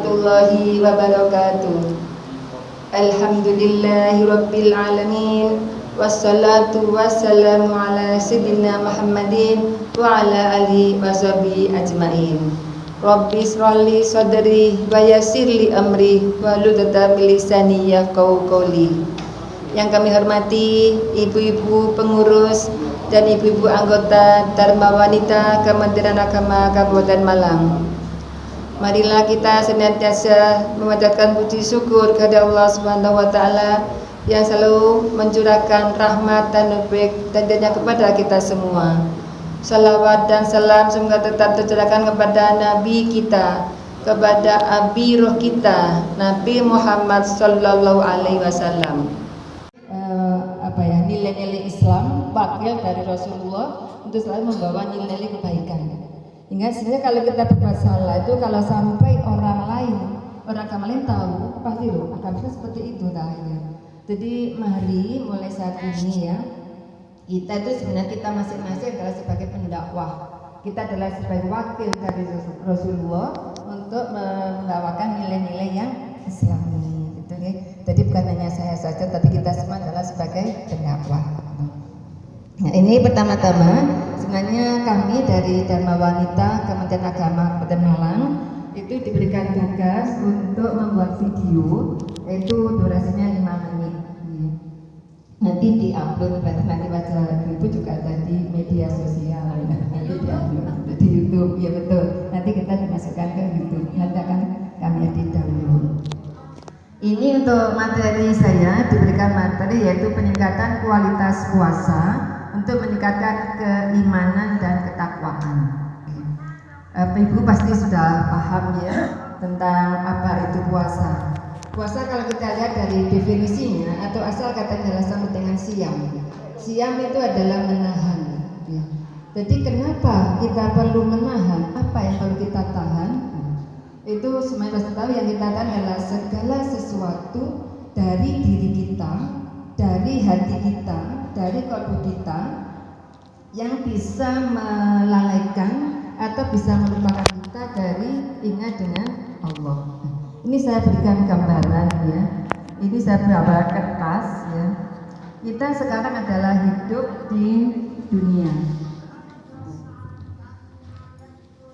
warahmatullahi wabarakatuh. Alhamdulillahi rabbil alamin. Wassalatu wassalamu ala sayyidina Muhammadin wa ala alihi washabihi ajmain. Rabbi shrahli sadri wa yassirli amri wahlul 'uqdatam min lisani yafqahu qawli. Yang kami hormati ibu-ibu pengurus dan ibu-ibu anggota Dharma Wanita Kementerian Agama Kabupaten Malang. Marilah kita senantiasa memanjatkan puji syukur kepada Allah Subhanahu wa taala yang selalu mencurahkan rahmat dan taufik dan hidayah kepada kita semua. Salawat dan salam semoga tetap tercurahkan kepada Nabi kita, kepada Abi Roh kita, Nabi Muhammad Sallallahu Alaihi Wasallam. Nilai-nilai Islam wakil dari Rasulullah untuk selalu membawa nilai-nilai kebaikan. Hingga sebenarnya kalau kita berbuat salah itu kalau sampai orang agama lain tahu, pasti loh akan seperti itu ya. Jadi mari mulai saat ini ya, kita itu sebenarnya kita masing-masing adalah sebagai pendakwah. Kita adalah sebagai wakil dari Rasulullah untuk membawakan nilai-nilai yang Islami. Gitu ya. Jadi bukan hanya saya saja, tapi kita semua adalah sebagai pendakwah. Nah ini pertama-tama sebenarnya kami dari Dharma Wanita Kementerian Agama Kabupaten Malang itu diberikan tugas untuk membuat video, yaitu durasinya 5 menit. Nanti diupload, berarti nanti wajah ibu juga ada di media sosial, nanti diupload di YouTube, ya betul. Nanti kita dimasukkan ke YouTube, nanti akan kami edit dahulu. Ini untuk materi saya diberikan materi yaitu peningkatan kualitas puasa untuk meningkatkan keimanan dan ketakwaan. Ibu pasti sudah paham ya tentang apa itu puasa. Puasa kalau kita lihat dari definisinya atau asal katanya adalah sama dengan siam. Siam itu adalah menahan. Ya. Jadi kenapa kita perlu menahan? Apa yang perlu kita tahan? Itu semuanya pasti tahu yang kita tahan adalah segala sesuatu dari diri kita, dari hati kita, dari kalbu kita yang bisa melalaikan atau bisa melupakan kita dari ingat dengan Allah. Ini saya berikan gambaran ya. Ini saya bawa kertas ya. Kita sekarang adalah hidup di dunia.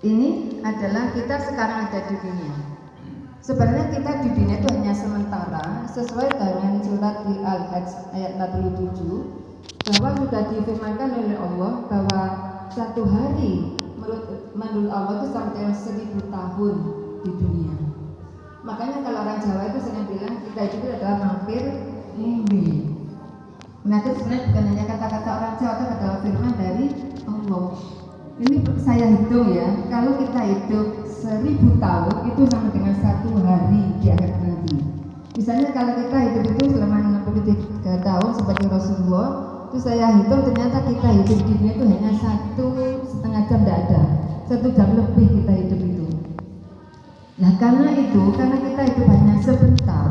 Ini adalah kita sekarang ada di dunia. Sebenarnya kita di dunia itu hanya sementara sesuai dengan surat Al-Hajj ayat 47 bahwa sudah difirmankan oleh Allah bahwa satu hari menurut Allah itu sampai 1000 tahun di dunia. Makanya kalau orang Jawa itu sering bilang kita itu adalah mampir mimpi. Nah itu sebenarnya bukan hanya kata-kata orang Jawa, itu adalah firman dari Allah. Ini saya hitung ya, kalau kita hidup 1000 tahun itu sama dengan 1 hari di akhirat nanti. Misalnya kalau kita hidup itu selama 63 tahun sebagai Rasulullah, itu saya hitung ternyata kita hidup di dunia itu hanya 1,5 jam, tidak ada 1 jam lebih kita hidup itu. Nah karena kita hidup hanya sebentar,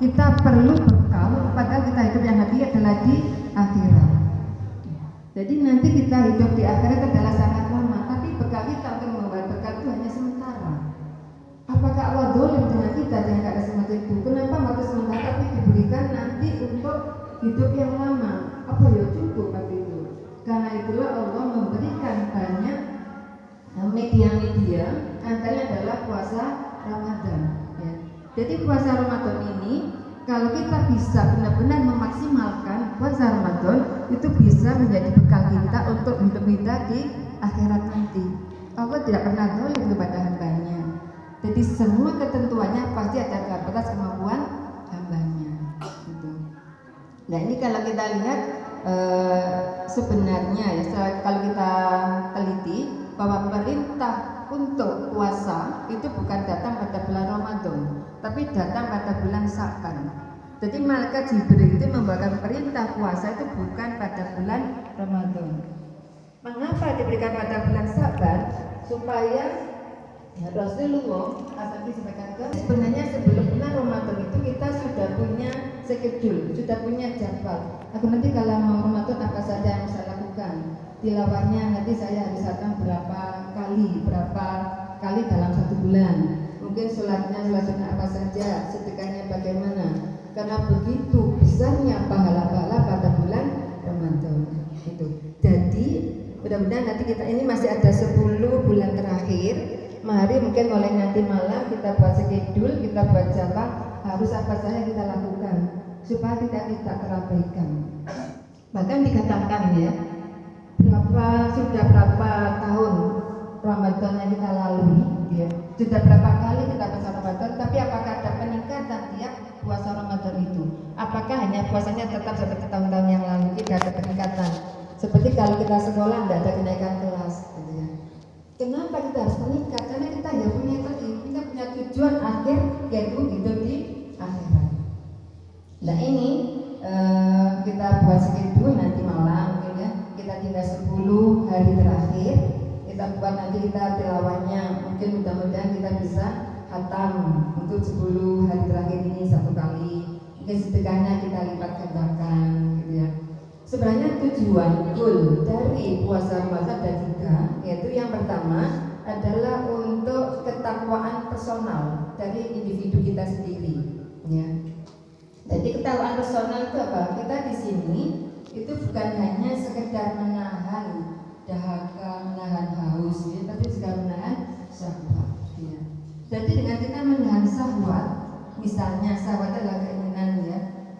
kita perlu bekal, padahal kita hidup yang hakiki adalah di akhirat. Jadi nanti kita hidup di akhirat adalah sangat lama, tapi bekal kita untuk membawa bekal itu hanya sementara. Apakah Allah dolim dengan kita yang tidak ada seperti itu? Kenapa waktu sementara tapi diberikan nanti untuk hidup yang lama? Apa ya cukup waktu itu? Karena itulah Allah memberikan banyak media-media, antaranya adalah puasa Ramadan. Ya. Jadi puasa Ramadan ini kalau kita bisa benar-benar memaksimalkan puasa Ramadan itu bisa menjadi bekal kita untuk hidup kita di akhirat nanti. Allah tidak pernah zalim kepada hambanya. Jadi semua ketentuannya pasti ada dalam batas kemampuan hambanya. Gitu. Nah ini kalau kita lihat sebenarnya ya kalau kita teliti bahwa perintah untuk puasa itu bukan datang pada bulan Ramadan, tapi datang pada bulan Sa'ban. Jadi malaikat Jibril itu membawakan perintah puasa itu bukan pada bulan Ramadan. Mengapa diberikan pada bulan Sa'ban? Supaya Rasulullah asal disampaikan sebenarnya sebelum bulan Ramadan itu kita sudah punya schedule, sudah punya jadwal. Aku nanti kalau mau Ramadan apa saja yang saya lakukan, tilawahnya nanti saya harus datang berapa kali dalam 1 bulan. mungkin sholat sunnah apa saja, sedekahnya bagaimana, karena begitu besarnya pahala-pahala pada bulan Ramadan itu. Jadi mudah-mudahan nanti kita ini masih ada 10 bulan terakhir. Mari mungkin mulai nanti malam kita buat schedule, kita buat jadwal harus apa saja kita lakukan supaya tidak terabaikan. Bahkan dikatakan ya, sudah berapa tahun Ramadan yang kita lalui ya, sudah berapa kali kita puasa Ramadan, tapi apakah ada peningkatan tiap puasa Ramadan itu? Apakah hanya puasanya tetap seperti tahun-tahun yang lalu, tidak ada peningkatan? Seperti kalau kita sekolah tidak ada kenaikan kelas gitu ya. Kenapa kita harus meningkat? Karena kita ya kita punya tujuan akhir, yaitu hidup di akhirat. Nah ini kita buat schedule nanti malam mungkin ya, kita tinggal 10 hari terakhir, kita buat nanti kita tilawahnya, mungkin mudah-mudahan kita bisa khatam untuk 10 hari terakhir ini 1 kali, mungkin sedekahnya kita lipat gandakan gitu ya. Sebenarnya tujuan goal dari puasa Ramadan ada 3, yaitu yang pertama adalah untuk ketakwaan personal dari individu kita sendiri ya. Jadi ketakwaan personal itu apa? Kita di sini itu bukan hanya sekedar menahan dahaga, menahan haus ya, tapi juga menahan syahwat ya. Jadi dengan kita menahan syahwat, misalnya syahwat adalah keinginan ya.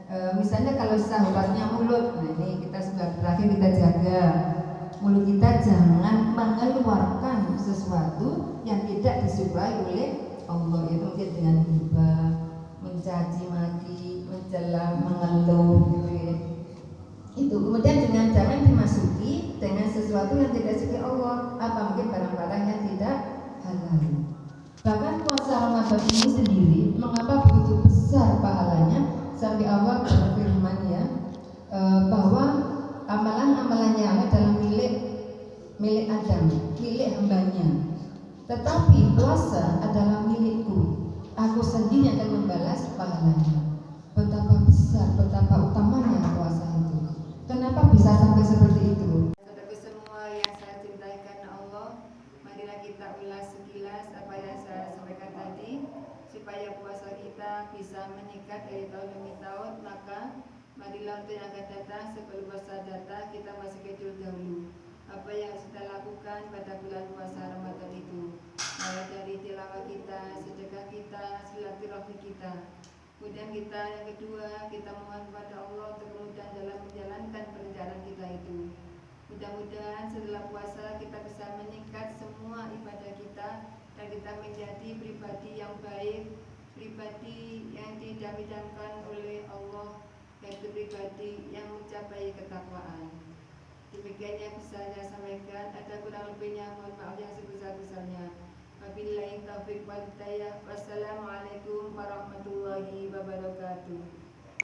Misalnya kalau syahwatnya mulut, nah ini kita sudah terakhir kita jaga mulut kita, jangan mengeluarkan sesuatu yang tidak disukai oleh Allah, itu mungkin dengan ghibah, mencaci maki, mencela, mengeluh gitu ya. Itu kemudian dengan jangan dimasuki dengan sesuatu yang tidak disukai Allah, apa mungkin barang-barang yang tidak halal. Bahkan puasa Ramadan ini sendiri mengapa begitu besar pahalanya, sampai Allah berfirman ya, bahwa amalan-amalannya adalah milik Adam, milik hambanya. Tetapi puasa adalah milikku, aku sendiri akan membalas pahalanya. Betapa besar, betapa utamanya puasa itu. Kenapa bisa sampai seperti itu? Saudara semua yang saya cintai karena Allah, marilah kita ulas sekilas apa yang saya sampaikan tadi, supaya puasa kita bisa meningkat dari tahun demi tahun. Maka marilah untuk yang akan datang sebelum puasa datang, kita masih kecil dahulu apa yang harus kita lakukan pada bulan puasa Ramadan itu, mulai dari tilawah kita, sedekah kita, silaturahmi kita. Kemudian kita yang kedua, kita mohon kepada Allah untuk kemudahan dalam menjalankan perjalanan kita itu. Mudah-mudahan setelah puasa kita bisa meningkat semua ibadah kita dan kita menjadi pribadi yang baik, pribadi yang didamai-damaikan oleh Allah, yaitu pribadi yang mencapai ketakwaan. Demikian yang bisa saya sampaikan. Ada kurang lebihnya mohon maaf yang sebesar-besarnya. Wabillahi taufiq wal hidayah. Wassalamualaikum warahmatullahi wabarakatuh.